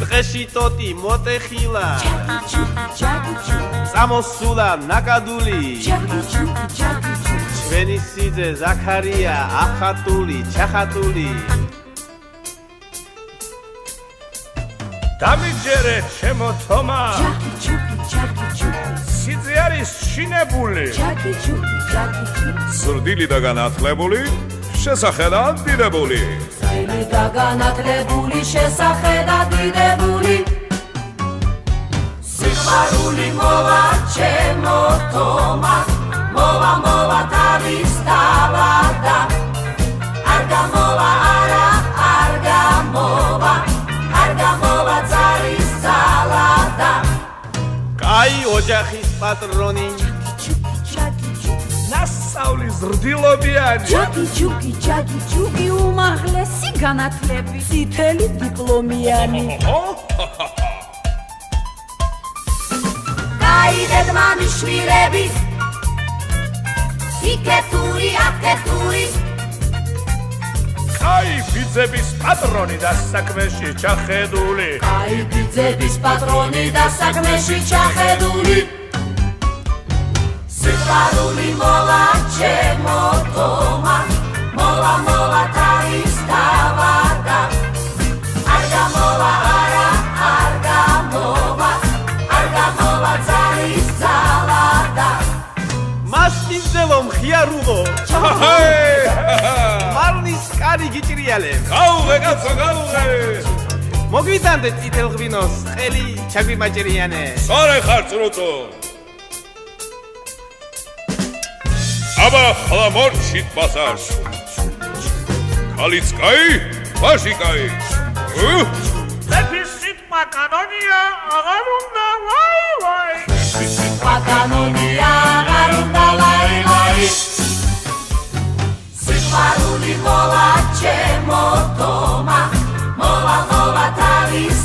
დღეში ტოტი მოტეხილა სამოსულა ნაკადული ჩვენი სიძე ზაქარია ახატული ჩახატული დამიჯერე ჩემო თომა სიძე არის შინებული ზრდილი და განათლებული შესახედად დიდებული საილი და განათლებული შესახედად დიდებული სიყვარული მოვა ჩემო თომა მოვა თავის თავადა არ გამოვა არ გამოვა ძარის ძალადა კაი ოჯახის პატრონი ნასწავლი ზრდილობიანი ჯაგი უმაღლესი განათლები წითელი დიპლომიანი კაი დედმამიშვილები იქეთური აქეთური კაი ბიძების პატრონი და საქმეში ჩახედული კაი ბიძების პატრონი და საქმეში ჩახედული სიყვარული მოვა ჩემო თომა მოვა თავის თავადა არ გამოვა არ გამოვა ძარის ძალადა მასპინძელო მხიარულო მარნის კარი გიჭრიალე გაუღე კაცო გაუღე მოგვიტანდეთ წითელ ღვინოს ყელი ჩაგვიმაჭრიანე სწორი ხარ წრუწო აბა ხლამორჩით მასაშ ქალიც კაი ვაში კაი მეფის სიტყვა კანონია აღარ უნდა ლაი სიტყვა კანონია აღარ უნდა ლაი სიყვარული მოვა ჩემო თომა მოვა თავის